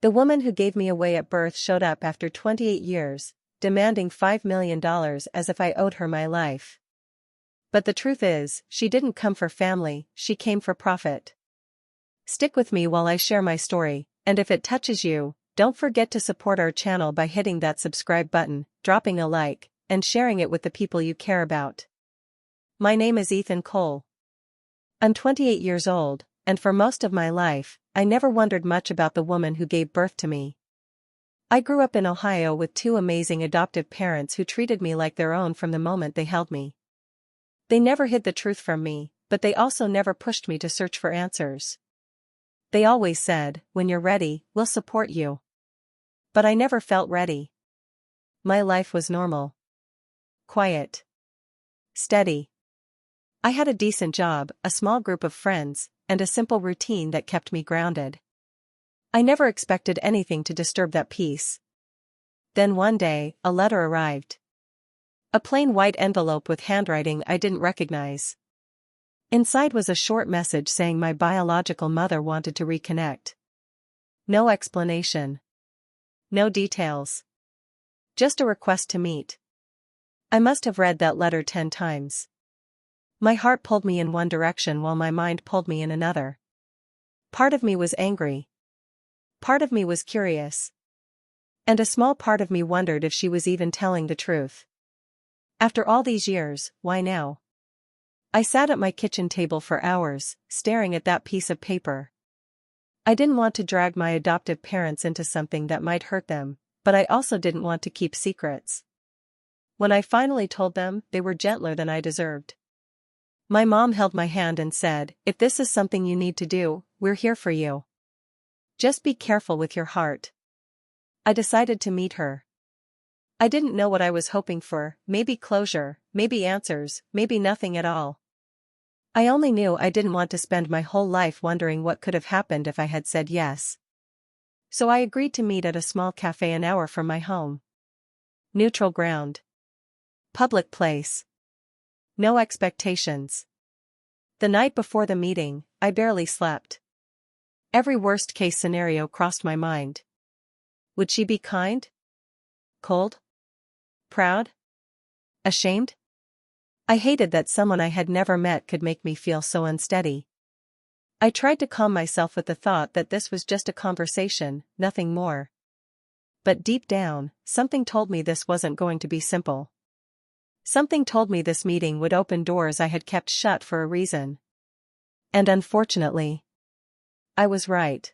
The woman who gave me away at birth showed up after 28 years, demanding $5 million as if I owed her my life. But the truth is, she didn't come for family, she came for profit. Stick with me while I share my story, and if it touches you, don't forget to support our channel by hitting that subscribe button, dropping a like, and sharing it with the people you care about. My name is Ethan Cole. I'm 28 years old, and for most of my life, I never wondered much about the woman who gave birth to me. I grew up in Ohio with two amazing adoptive parents who treated me like their own from the moment they held me. They never hid the truth from me, but they also never pushed me to search for answers. They always said, "When you're ready, we'll support you." But I never felt ready. My life was normal. Quiet. Steady. I had a decent job, a small group of friends, and a simple routine that kept me grounded. I never expected anything to disturb that peace. Then one day, a letter arrived. A plain white envelope with handwriting I didn't recognize. Inside was a short message saying my biological mother wanted to reconnect. No explanation. No details. Just a request to meet. I must have read that letter 10 times. My heart pulled me in one direction while my mind pulled me in another. Part of me was angry. Part of me was curious. And a small part of me wondered if she was even telling the truth. After all these years, why now? I sat at my kitchen table for hours, staring at that piece of paper. I didn't want to drag my adoptive parents into something that might hurt them, but I also didn't want to keep secrets. When I finally told them, they were gentler than I deserved. My mom held my hand and said, "If this is something you need to do, we're here for you. Just be careful with your heart." I decided to meet her. I didn't know what I was hoping for, maybe closure, maybe answers, maybe nothing at all. I only knew I didn't want to spend my whole life wondering what could have happened if I had said yes. So I agreed to meet at a small cafe an hour from my home. Neutral ground. Public place. No expectations. The night before the meeting, I barely slept. Every worst-case scenario crossed my mind. Would she be kind? Cold? Proud? Ashamed? I hated that someone I had never met could make me feel so unsteady. I tried to calm myself with the thought that this was just a conversation, nothing more. But deep down, something told me this wasn't going to be simple. Something told me this meeting would open doors I had kept shut for a reason. And unfortunately, I was right.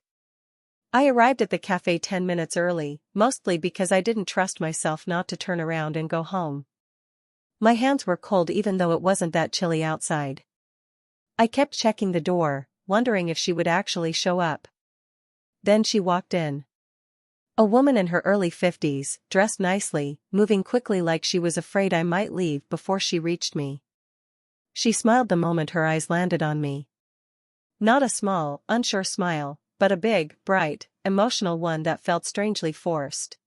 I arrived at the cafe 10 minutes early, mostly because I didn't trust myself not to turn around and go home. My hands were cold even though it wasn't that chilly outside. I kept checking the door, wondering if she would actually show up. Then she walked in. A woman in her early 50s, dressed nicely, moving quickly like she was afraid I might leave before she reached me. She smiled the moment her eyes landed on me. Not a small, unsure smile, but a big, bright, emotional one that felt strangely forced.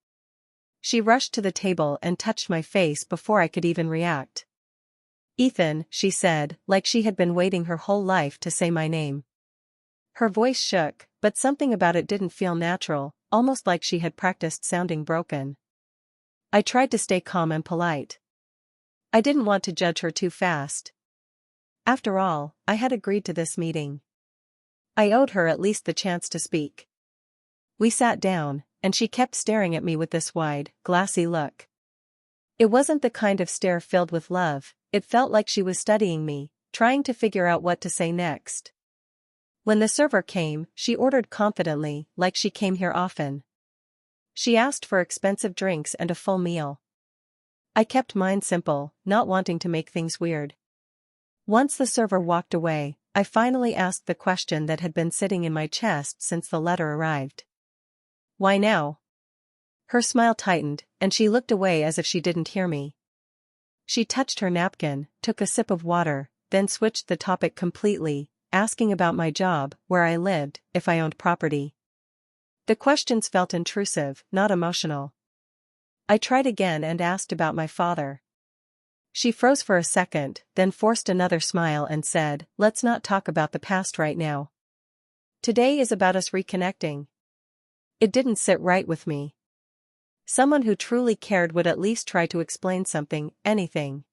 She rushed to the table and touched my face before I could even react. "Ethan," she said, like she had been waiting her whole life to say my name. Her voice shook, but something about it didn't feel natural, almost like she had practiced sounding broken. I tried to stay calm and polite. I didn't want to judge her too fast. After all, I had agreed to this meeting. I owed her at least the chance to speak. We sat down, and she kept staring at me with this wide, glassy look. It wasn't the kind of stare filled with love, it felt like she was studying me, trying to figure out what to say next. When the server came, she ordered confidently, like she came here often. She asked for expensive drinks and a full meal. I kept mine simple, not wanting to make things weird. Once the server walked away, I finally asked the question that had been sitting in my chest since the letter arrived. "Why now?" Her smile tightened, and she looked away as if she didn't hear me. She touched her napkin, took a sip of water, then switched the topic completely, asking about my job, where I lived, if I owned property. The questions felt intrusive, not emotional. I tried again and asked about my father. She froze for a second, then forced another smile and said, "Let's not talk about the past right now. Today is about us reconnecting." It didn't sit right with me. Someone who truly cared would at least try to explain something, anything.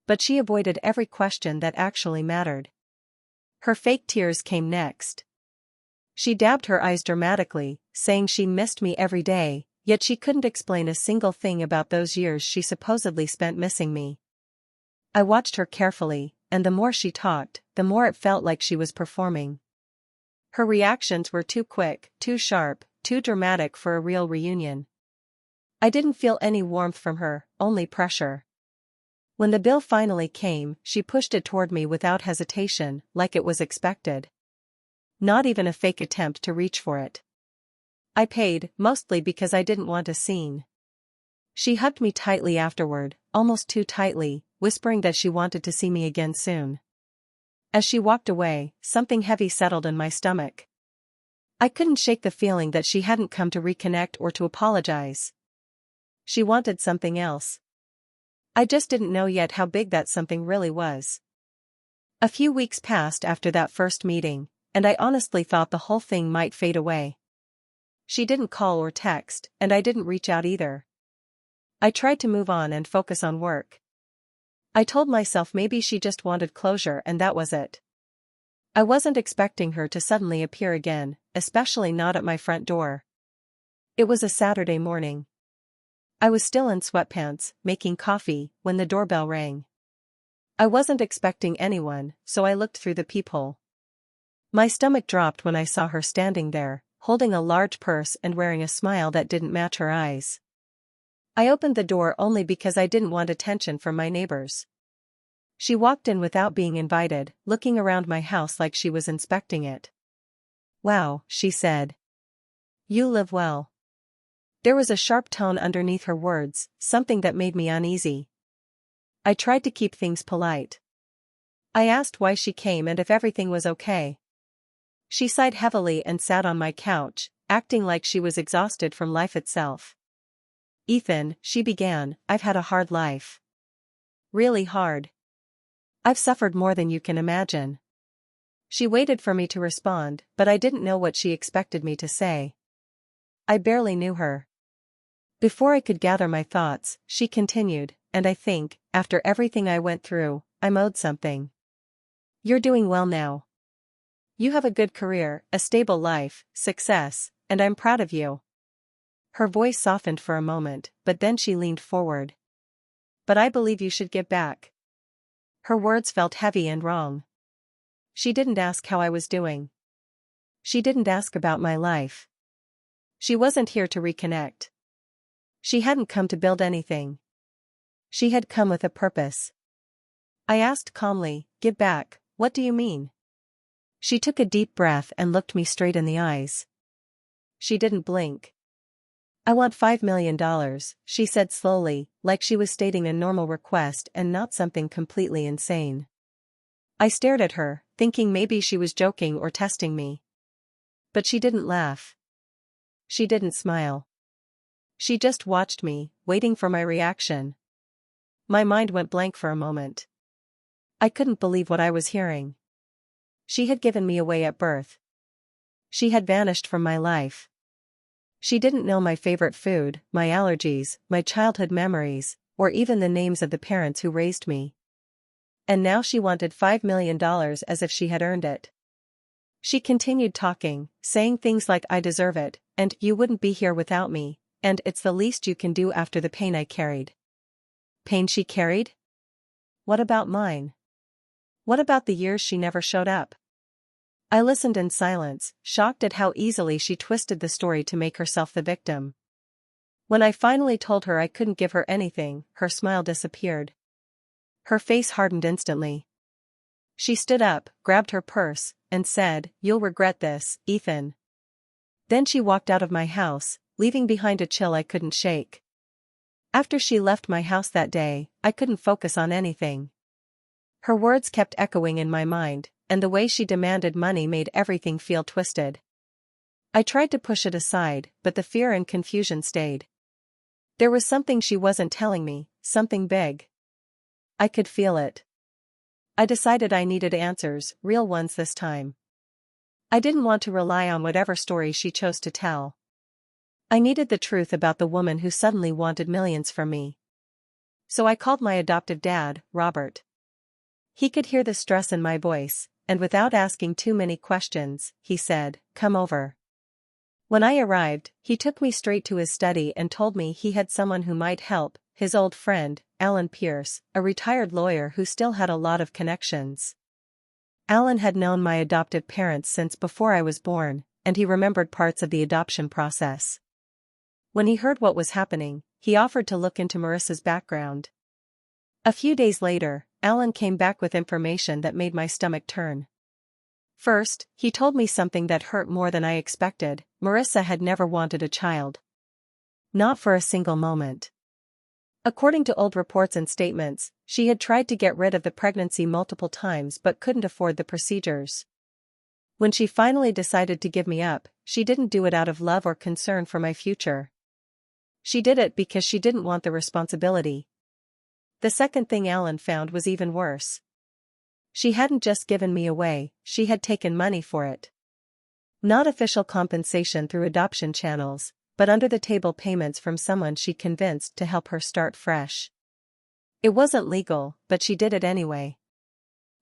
But she avoided every question that actually mattered. Her fake tears came next. She dabbed her eyes dramatically, saying she missed me every day, yet she couldn't explain a single thing about those years she supposedly spent missing me. I watched her carefully, and the more she talked, the more it felt like she was performing. Her reactions were too quick, too sharp, too dramatic for a real reunion. I didn't feel any warmth from her, only pressure. When the bill finally came, she pushed it toward me without hesitation, like it was expected. Not even a fake attempt to reach for it. I paid, mostly because I didn't want a scene. She hugged me tightly afterward, almost too tightly, whispering that she wanted to see me again soon. As she walked away, something heavy settled in my stomach. I couldn't shake the feeling that she hadn't come to reconnect or to apologize. She wanted something else. I just didn't know yet how big that something really was. A few weeks passed after that first meeting, and I honestly thought the whole thing might fade away. She didn't call or text, and I didn't reach out either. I tried to move on and focus on work. I told myself maybe she just wanted closure and that was it. I wasn't expecting her to suddenly appear again, especially not at my front door. It was a Saturday morning. I was still in sweatpants, making coffee, when the doorbell rang. I wasn't expecting anyone, so I looked through the peephole. My stomach dropped when I saw her standing there, holding a large purse and wearing a smile that didn't match her eyes. I opened the door only because I didn't want attention from my neighbors. She walked in without being invited, looking around my house like she was inspecting it. "Wow," she said. "You live well." There was a sharp tone underneath her words, something that made me uneasy. I tried to keep things polite. I asked why she came and if everything was okay. She sighed heavily and sat on my couch, acting like she was exhausted from life itself. "Ethan," she began, "I've had a hard life. Really hard. I've suffered more than you can imagine." She waited for me to respond, but I didn't know what she expected me to say. I barely knew her. Before I could gather my thoughts, she continued, "And I think, after everything I went through, I'm owed something. You're doing well now. You have a good career, a stable life, success, and I'm proud of you." Her voice softened for a moment, but then she leaned forward. "But I believe you should give back." Her words felt heavy and wrong. She didn't ask how I was doing. She didn't ask about my life. She wasn't here to reconnect. She hadn't come to build anything. She had come with a purpose. I asked calmly, "Give back, what do you mean?" She took a deep breath and looked me straight in the eyes. She didn't blink. "I want $5 million, she said slowly, like she was stating a normal request and not something completely insane. I stared at her, thinking maybe she was joking or testing me. But she didn't laugh. She didn't smile. She just watched me, waiting for my reaction. My mind went blank for a moment. I couldn't believe what I was hearing. She had given me away at birth. She had vanished from my life. She didn't know my favorite food, my allergies, my childhood memories, or even the names of the parents who raised me. And now she wanted $5 million as if she had earned it. She continued talking, saying things like "I deserve it," and "you wouldn't be here without me," and "it's the least you can do after the pain I carried." Pain she carried? What about mine? What about the years she never showed up? I listened in silence, shocked at how easily she twisted the story to make herself the victim. When I finally told her I couldn't give her anything, her smile disappeared. Her face hardened instantly. She stood up, grabbed her purse, and said, "You'll regret this, Ethan." Then she walked out of my house, leaving behind a chill I couldn't shake. After she left my house that day, I couldn't focus on anything. Her words kept echoing in my mind, and the way she demanded money made everything feel twisted. I tried to push it aside, but the fear and confusion stayed. There was something she wasn't telling me, something big. I could feel it. I decided I needed answers, real ones this time. I didn't want to rely on whatever story she chose to tell. I needed the truth about the woman who suddenly wanted millions from me. So I called my adoptive dad, Robert. He could hear the stress in my voice, and without asking too many questions, he said, "Come over." When I arrived, he took me straight to his study and told me he had someone who might help, his old friend, Alan Pierce, a retired lawyer who still had a lot of connections. Alan had known my adoptive parents since before I was born, and he remembered parts of the adoption process. When he heard what was happening, he offered to look into Marissa's background. A few days later, Alan came back with information that made my stomach turn. First, he told me something that hurt more than I expected. Marissa had never wanted a child. Not for a single moment. According to old reports and statements, she had tried to get rid of the pregnancy multiple times but couldn't afford the procedures. When she finally decided to give me up, she didn't do it out of love or concern for my future. She did it because she didn't want the responsibility. The second thing Alan found was even worse. She hadn't just given me away, she had taken money for it. Not official compensation through adoption channels, but under-the-table payments from someone she convinced to help her start fresh. It wasn't legal, but she did it anyway.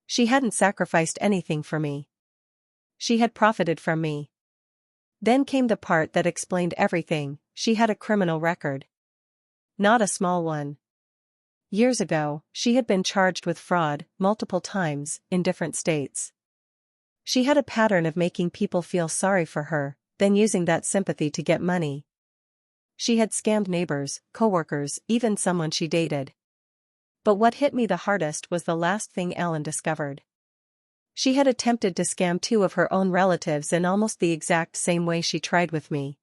She hadn't sacrificed anything for me. She had profited from me. Then came the part that explained everything. She had a criminal record. Not a small one. Years ago, she had been charged with fraud, multiple times, in different states. She had a pattern of making people feel sorry for her, then using that sympathy to get money. She had scammed neighbors, coworkers, even someone she dated. But what hit me the hardest was the last thing Alan discovered. She had attempted to scam two of her own relatives in almost the exact same way she tried with me.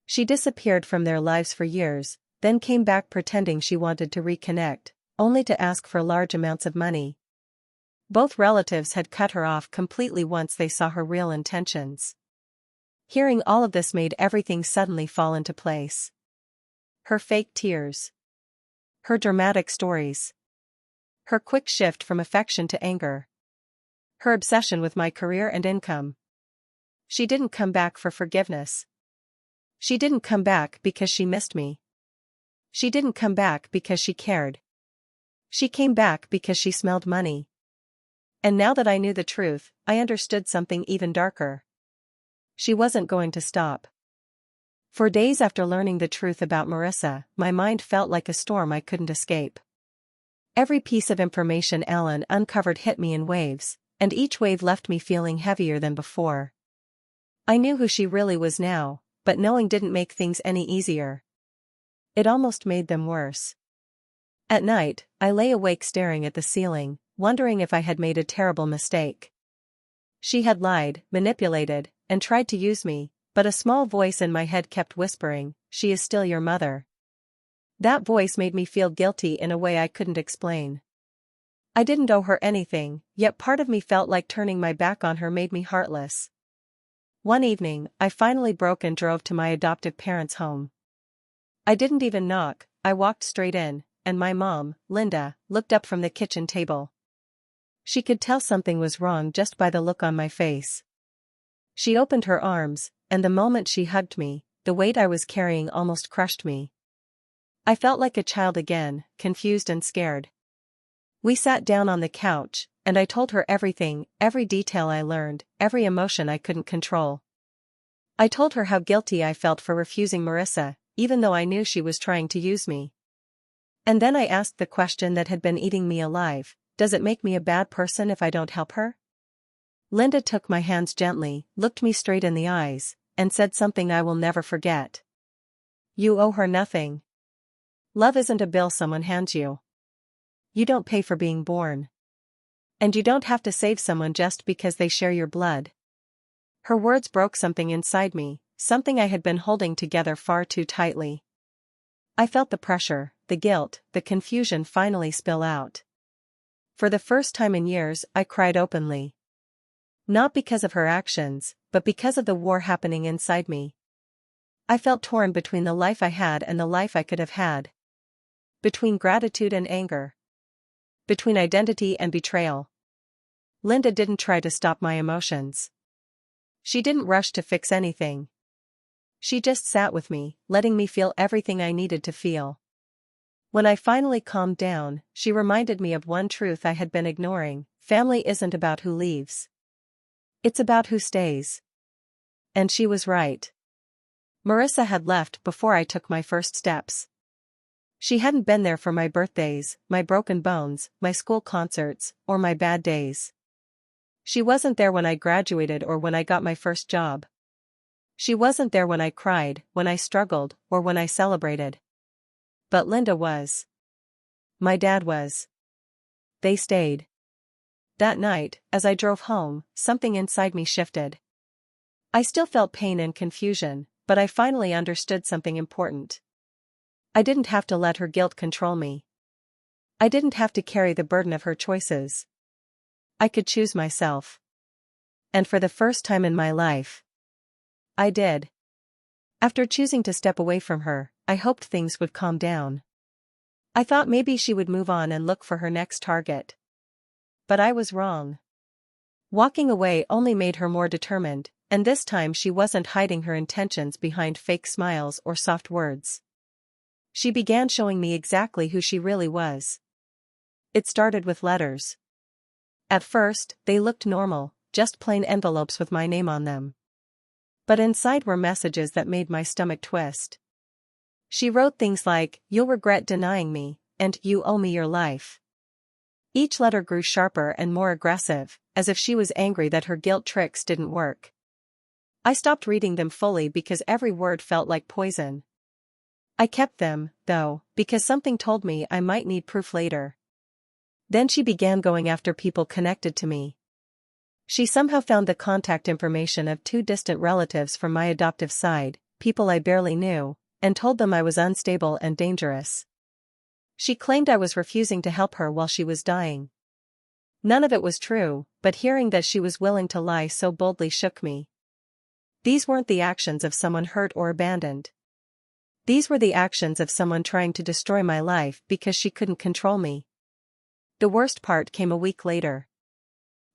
She disappeared from their lives for years, then came back pretending she wanted to reconnect, only to ask for large amounts of money. Both relatives had cut her off completely once they saw her real intentions. Hearing all of this made everything suddenly fall into place. Her fake tears. Her dramatic stories. Her quick shift from affection to anger. Her obsession with my career and income. She didn't come back for forgiveness. She didn't come back because she missed me. She didn't come back because she cared. She came back because she smelled money. And now that I knew the truth, I understood something even darker. She wasn't going to stop. For days after learning the truth about Marissa, my mind felt like a storm I couldn't escape. Every piece of information Alan uncovered hit me in waves, and each wave left me feeling heavier than before. I knew who she really was now, but knowing didn't make things any easier. It almost made them worse. At night, I lay awake staring at the ceiling, wondering if I had made a terrible mistake. She had lied, manipulated, and tried to use me, but a small voice in my head kept whispering, "She is still your mother." That voice made me feel guilty in a way I couldn't explain. I didn't owe her anything, yet part of me felt like turning my back on her made me heartless. One evening, I finally broke and drove to my adoptive parents' home. I didn't even knock, I walked straight in, and my mom, Linda, looked up from the kitchen table. She could tell something was wrong just by the look on my face. She opened her arms, and the moment she hugged me, the weight I was carrying almost crushed me. I felt like a child again, confused and scared. We sat down on the couch, and I told her everything, every detail I learned, every emotion I couldn't control. I told her how guilty I felt for refusing Marissa, even though I knew she was trying to use me. And then I asked the question that had been eating me alive, does it make me a bad person if I don't help her? Linda took my hands gently, looked me straight in the eyes, and said something I will never forget. You owe her nothing. Love isn't a bill someone hands you. You don't pay for being born. And you don't have to save someone just because they share your blood. Her words broke something inside me, something I had been holding together far too tightly. I felt the pressure, the guilt, the confusion finally spill out. For the first time in years, I cried openly. Not because of her actions, but because of the war happening inside me. I felt torn between the life I had and the life I could have had. Between gratitude and anger. Between identity and betrayal. Linda didn't try to stop my emotions. She didn't rush to fix anything. She just sat with me, letting me feel everything I needed to feel. When I finally calmed down, she reminded me of one truth I had been ignoring: family isn't about who leaves. It's about who stays. And she was right. Marissa had left before I took my first steps. She hadn't been there for my birthdays, my broken bones, my school concerts, or my bad days. She wasn't there when I graduated or when I got my first job. She wasn't there when I cried, when I struggled, or when I celebrated. But Linda was. My dad was. They stayed. That night, as I drove home, something inside me shifted. I still felt pain and confusion, but I finally understood something important. I didn't have to let her guilt control me. I didn't have to carry the burden of her choices. I could choose myself. And for the first time in my life, I did. After choosing to step away from her, I hoped things would calm down. I thought maybe she would move on and look for her next target. But I was wrong. Walking away only made her more determined, and this time she wasn't hiding her intentions behind fake smiles or soft words. She began showing me exactly who she really was. It started with letters. At first, they looked normal, just plain envelopes with my name on them. But inside were messages that made my stomach twist. She wrote things like, "You'll regret denying me," and "You owe me your life." Each letter grew sharper and more aggressive, as if she was angry that her guilt tricks didn't work. I stopped reading them fully because every word felt like poison. I kept them, though, because something told me I might need proof later. Then she began going after people connected to me. She somehow found the contact information of 2 distant relatives from my adoptive side, people I barely knew, and told them I was unstable and dangerous. She claimed I was refusing to help her while she was dying. None of it was true, but hearing that she was willing to lie so boldly shook me. These weren't the actions of someone hurt or abandoned. These were the actions of someone trying to destroy my life because she couldn't control me. The worst part came a week later.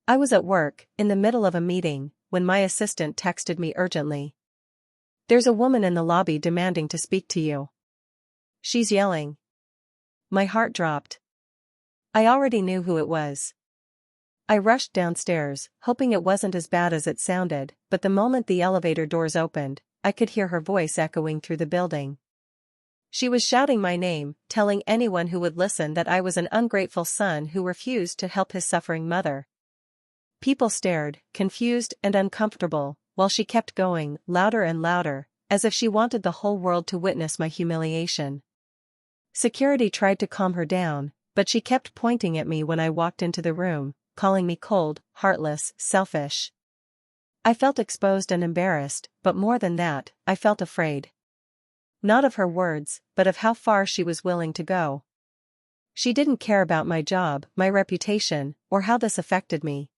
I was at work, in the middle of a meeting, when my assistant texted me urgently. "There's a woman in the lobby demanding to speak to you. She's yelling." My heart dropped. I already knew who it was. I rushed downstairs, hoping it wasn't as bad as it sounded, but the moment the elevator doors opened, I could hear her voice echoing through the building. She was shouting my name, telling anyone who would listen that I was an ungrateful son who refused to help his suffering mother. People stared, confused and uncomfortable, while she kept going, louder and louder, as if she wanted the whole world to witness my humiliation. Security tried to calm her down, but she kept pointing at me when I walked into the room, calling me cold, heartless, selfish. I felt exposed and embarrassed, but more than that, I felt afraid. Not of her words, but of how far she was willing to go. She didn't care about my job, my reputation, or how this affected me.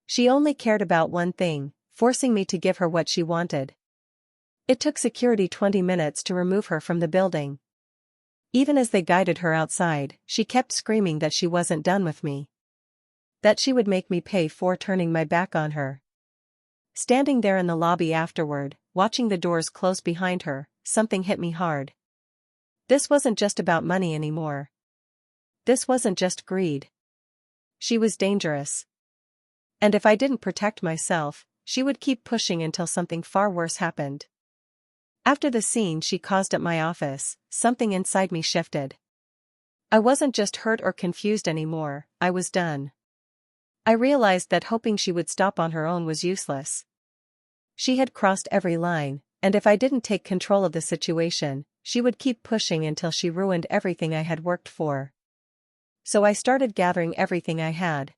She only cared about one thing: forcing me to give her what she wanted. It took security 20 minutes to remove her from the building. Even as they guided her outside, she kept screaming that she wasn't done with me. That she would make me pay for turning my back on her. Standing there in the lobby afterward, watching the doors close behind her, something hit me hard. This wasn't just about money anymore. This wasn't just greed. She was dangerous. And if I didn't protect myself, she would keep pushing until something far worse happened. After the scene she caused at my office, something inside me shifted. I wasn't just hurt or confused anymore, I was done. I realized that hoping she would stop on her own was useless. She had crossed every line, and if I didn't take control of the situation, she would keep pushing until she ruined everything I had worked for. So I started gathering everything I had.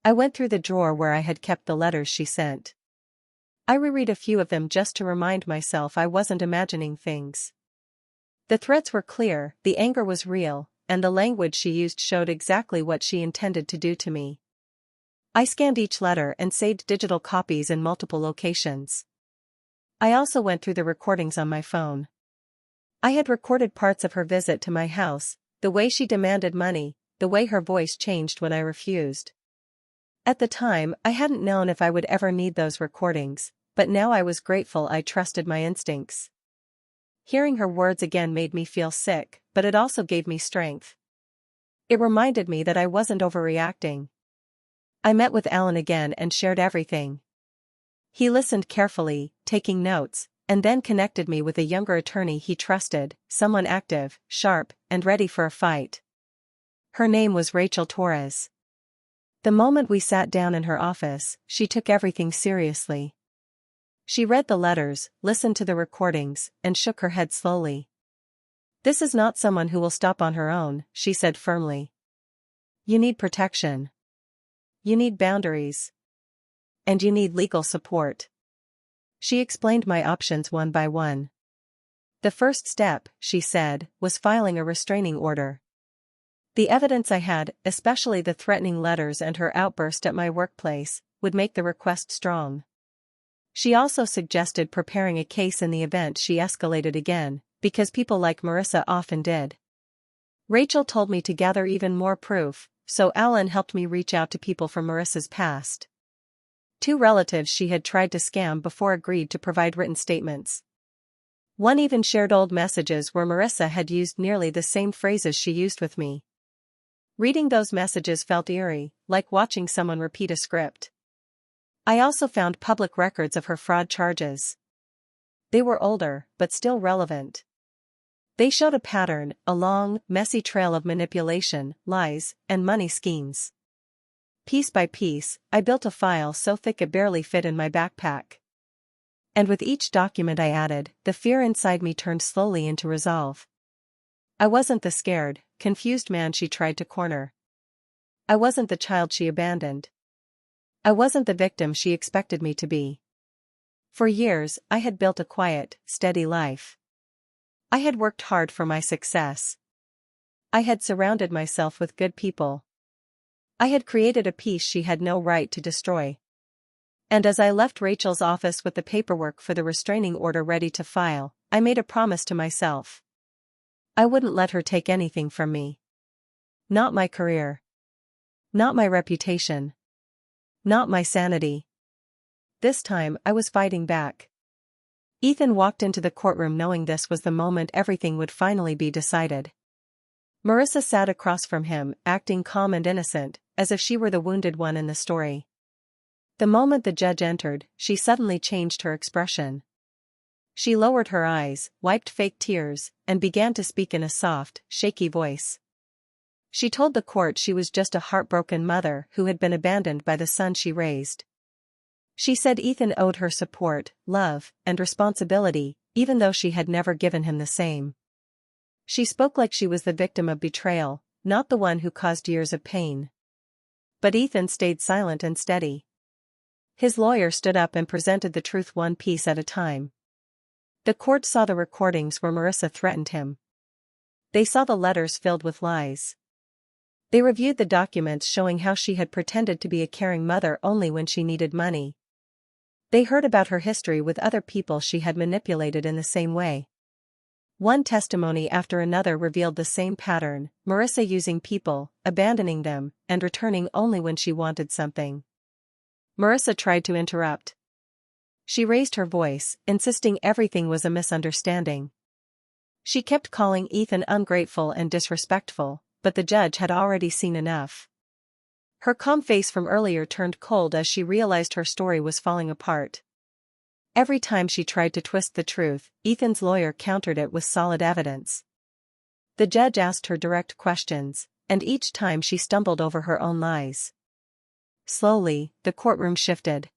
I went through the drawer where I had kept the letters she sent. I reread a few of them just to remind myself I wasn't imagining things. The threats were clear, the anger was real, and the language she used showed exactly what she intended to do to me. I scanned each letter and saved digital copies in multiple locations. I also went through the recordings on my phone. I had recorded parts of her visit to my house, the way she demanded money, the way her voice changed when I refused. At the time, I hadn't known if I would ever need those recordings, but now I was grateful I trusted my instincts. Hearing her words again made me feel sick, but it also gave me strength. It reminded me that I wasn't overreacting. I met with Alan again and shared everything. He listened carefully, taking notes, and then connected me with a younger attorney he trusted, someone active, sharp, and ready for a fight. Her name was Rachel Torres. The moment we sat down in her office, she took everything seriously. She read the letters, listened to the recordings, and shook her head slowly. "This is not someone who will stop on her own," she said firmly. "You need protection. You need boundaries. And you need legal support." She explained my options one by one. "The first step," she said, "was filing a restraining order. The evidence I had, especially the threatening letters and her outburst at my workplace, would make the request strong." She also suggested preparing a case in the event she escalated again, because people like Marissa often did. Rachel told me to gather even more proof, so Alan helped me reach out to people from Marissa's past. 2 relatives she had tried to scam before agreed to provide written statements. One even shared old messages where Marissa had used nearly the same phrases she used with me. Reading those messages felt eerie, like watching someone repeat a script. I also found public records of her fraud charges. They were older, but still relevant. They showed a pattern, a long, messy trail of manipulation, lies, and money schemes. Piece by piece, I built a file so thick it barely fit in my backpack. And with each document I added, the fear inside me turned slowly into resolve. I wasn't the scared, confused man she tried to corner. I wasn't the child she abandoned. I wasn't the victim she expected me to be. For years, I had built a quiet, steady life. I had worked hard for my success. I had surrounded myself with good people. I had created a peace she had no right to destroy. And as I left Rachel's office with the paperwork for the restraining order ready to file, I made a promise to myself. I wouldn't let her take anything from me. Not my career. Not my reputation. Not my sanity. This time I was fighting back. Ethan walked into the courtroom knowing this was the moment everything would finally be decided. Marissa sat across from him, acting calm and innocent, as if she were the wounded one in the story. The moment the judge entered, she suddenly changed her expression. She lowered her eyes, wiped fake tears, and began to speak in a soft, shaky voice. She told the court she was just a heartbroken mother who had been abandoned by the son she raised. She said Ethan owed her support, love, and responsibility, even though she had never given him the same. She spoke like she was the victim of betrayal, not the one who caused years of pain. But Ethan stayed silent and steady. His lawyer stood up and presented the truth one piece at a time. The court saw the recordings where Marissa threatened him. They saw the letters filled with lies. They reviewed the documents showing how she had pretended to be a caring mother only when she needed money. They heard about her history with other people she had manipulated in the same way. One testimony after another revealed the same pattern, Marissa using people, abandoning them, and returning only when she wanted something. Marissa tried to interrupt. She raised her voice, insisting everything was a misunderstanding. She kept calling Ethan ungrateful and disrespectful, but the judge had already seen enough. Her calm face from earlier turned cold as she realized her story was falling apart. Every time she tried to twist the truth, Ethan's lawyer countered it with solid evidence. The judge asked her direct questions, and each time she stumbled over her own lies. Slowly, the courtroom shifted.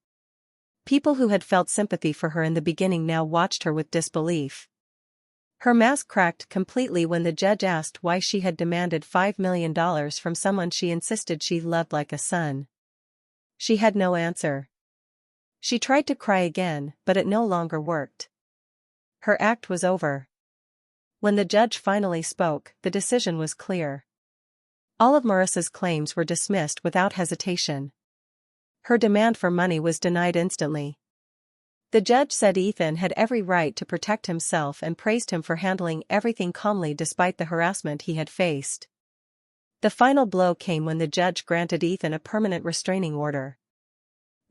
People who had felt sympathy for her in the beginning now watched her with disbelief. Her mask cracked completely when the judge asked why she had demanded $5 million from someone she insisted she loved like a son. She had no answer. She tried to cry again, but it no longer worked. Her act was over. When the judge finally spoke, the decision was clear. All of Marissa's claims were dismissed without hesitation. Her demand for money was denied instantly. The judge said Ethan had every right to protect himself and praised him for handling everything calmly despite the harassment he had faced. The final blow came when the judge granted Ethan a permanent restraining order.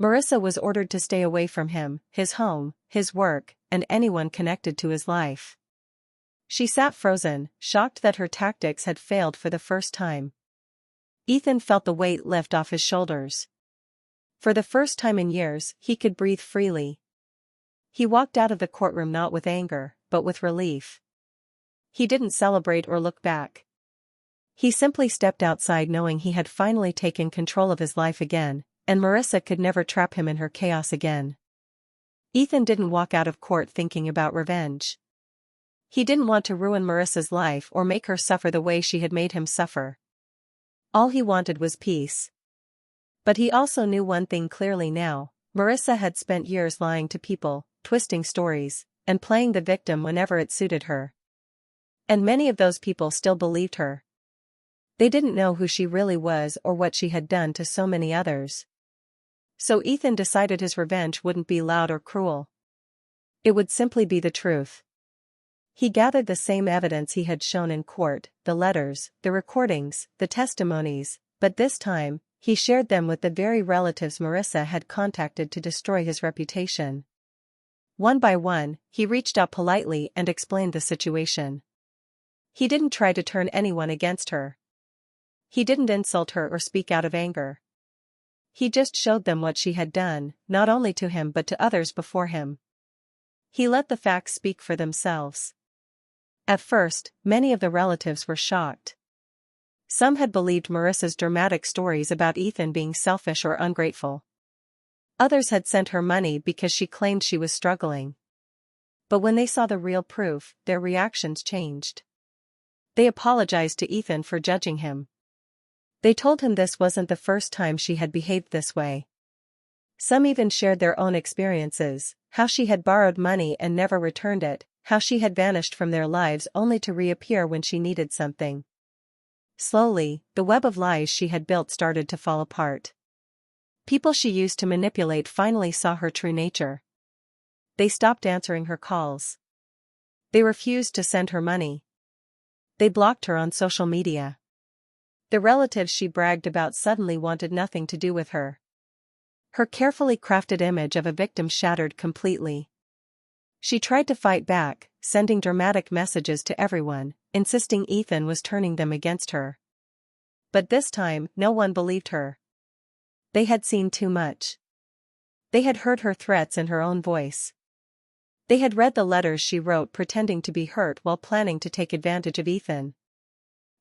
Marissa was ordered to stay away from him, his home, his work, and anyone connected to his life. She sat frozen, shocked that her tactics had failed for the first time. Ethan felt the weight lift off his shoulders. For the first time in years, he could breathe freely. He walked out of the courtroom not with anger, but with relief. He didn't celebrate or look back. He simply stepped outside knowing he had finally taken control of his life again, and Marissa could never trap him in her chaos again. Ethan didn't walk out of court thinking about revenge. He didn't want to ruin Marissa's life or make her suffer the way she had made him suffer. All he wanted was peace. But he also knew one thing clearly now: Marissa had spent years lying to people, twisting stories, and playing the victim whenever it suited her. And many of those people still believed her. They didn't know who she really was or what she had done to so many others. So Ethan decided his revenge wouldn't be loud or cruel. It would simply be the truth. He gathered the same evidence he had shown in court, the letters, the recordings, the testimonies, but this time, he shared them with the very relatives Marissa had contacted to destroy his reputation. One by one, he reached out politely and explained the situation. He didn't try to turn anyone against her. He didn't insult her or speak out of anger. He just showed them what she had done, not only to him but to others before him. He let the facts speak for themselves. At first, many of the relatives were shocked. Some had believed Marissa's dramatic stories about Ethan being selfish or ungrateful. Others had sent her money because she claimed she was struggling. But when they saw the real proof, their reactions changed. They apologized to Ethan for judging him. They told him this wasn't the first time she had behaved this way. Some even shared their own experiences, how she had borrowed money and never returned it, how she had vanished from their lives only to reappear when she needed something. Slowly, the web of lies she had built started to fall apart. People she used to manipulate finally saw her true nature. They stopped answering her calls. They refused to send her money. They blocked her on social media. The relatives she bragged about suddenly wanted nothing to do with her. Her carefully crafted image of a victim shattered completely. She tried to fight back, sending dramatic messages to everyone, insisting Ethan was turning them against her. But this time, no one believed her. They had seen too much. They had heard her threats in her own voice. They had read the letters she wrote pretending to be hurt while planning to take advantage of Ethan.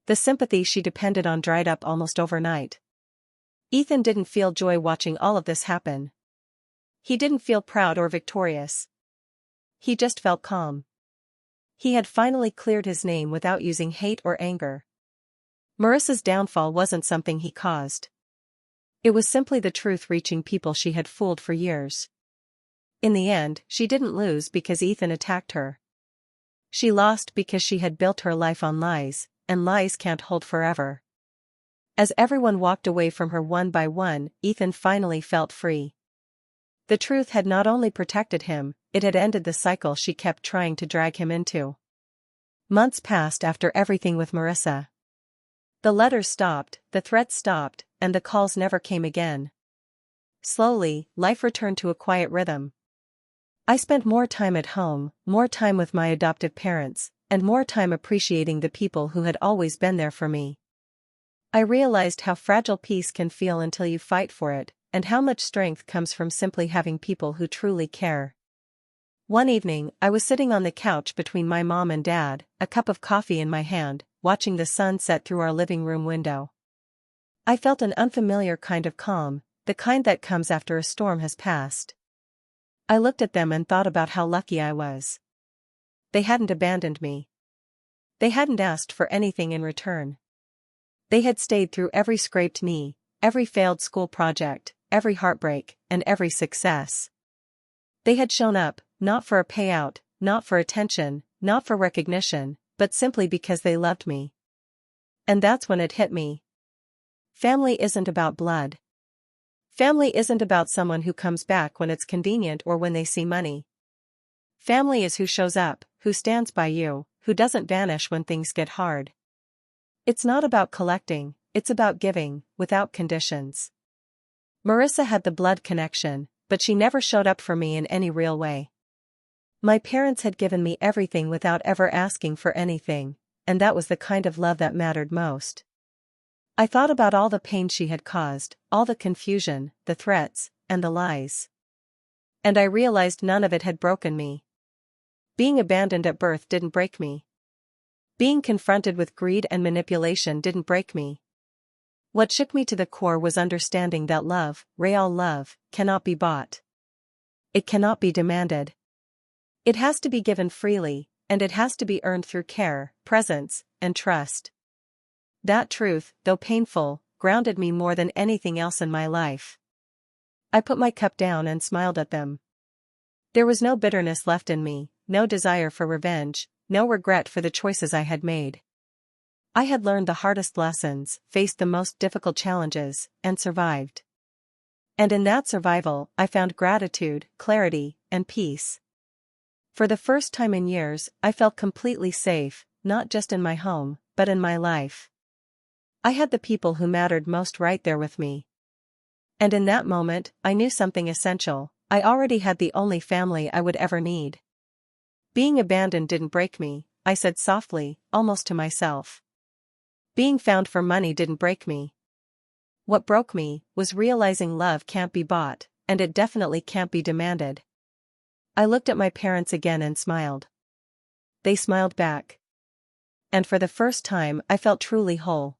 The sympathy she depended on dried up almost overnight. Ethan didn't feel joy watching all of this happen. He didn't feel proud or victorious. He just felt calm. He had finally cleared his name without using hate or anger. Marissa's downfall wasn't something he caused. It was simply the truth reaching people she had fooled for years. In the end, she didn't lose because Ethan attacked her. She lost because she had built her life on lies, and lies can't hold forever. As everyone walked away from her one by one, Ethan finally felt free. The truth had not only protected him, it had ended the cycle she kept trying to drag him into. Months passed after everything with Marissa. The letters stopped, the threats stopped, and the calls never came again. Slowly, life returned to a quiet rhythm. I spent more time at home, more time with my adoptive parents, and more time appreciating the people who had always been there for me. I realized how fragile peace can feel until you fight for it, and how much strength comes from simply having people who truly care. One evening, I was sitting on the couch between my mom and dad, a cup of coffee in my hand, watching the sun set through our living room window. I felt an unfamiliar kind of calm, the kind that comes after a storm has passed. I looked at them and thought about how lucky I was. They hadn't abandoned me. They hadn't asked for anything in return. They had stayed through every scraped knee, every failed school project, every heartbreak, and every success. They had shown up, not for a payout, not for attention, not for recognition, but simply because they loved me. And that's when it hit me. Family isn't about blood. Family isn't about someone who comes back when it's convenient or when they see money. Family is who shows up, who stands by you, who doesn't vanish when things get hard. It's not about collecting, it's about giving, without conditions. Marissa had the blood connection, but she never showed up for me in any real way. My parents had given me everything without ever asking for anything, and that was the kind of love that mattered most. I thought about all the pain she had caused, all the confusion, the threats, and the lies. And I realized none of it had broken me. Being abandoned at birth didn't break me. Being confronted with greed and manipulation didn't break me. What shook me to the core was understanding that love, real love, cannot be bought. It cannot be demanded. It has to be given freely, and it has to be earned through care, presence, and trust. That truth, though painful, grounded me more than anything else in my life. I put my cup down and smiled at them. There was no bitterness left in me, no desire for revenge, no regret for the choices I had made. I had learned the hardest lessons, faced the most difficult challenges, and survived. And in that survival, I found gratitude, clarity, and peace. For the first time in years, I felt completely safe, not just in my home, but in my life. I had the people who mattered most right there with me. And in that moment, I knew something essential: I already had the only family I would ever need. Being abandoned didn't break me, I said softly, almost to myself. Being found for money didn't break me. What broke me was realizing love can't be bought, and it definitely can't be demanded. I looked at my parents again and smiled. They smiled back. And for the first time, I felt truly whole.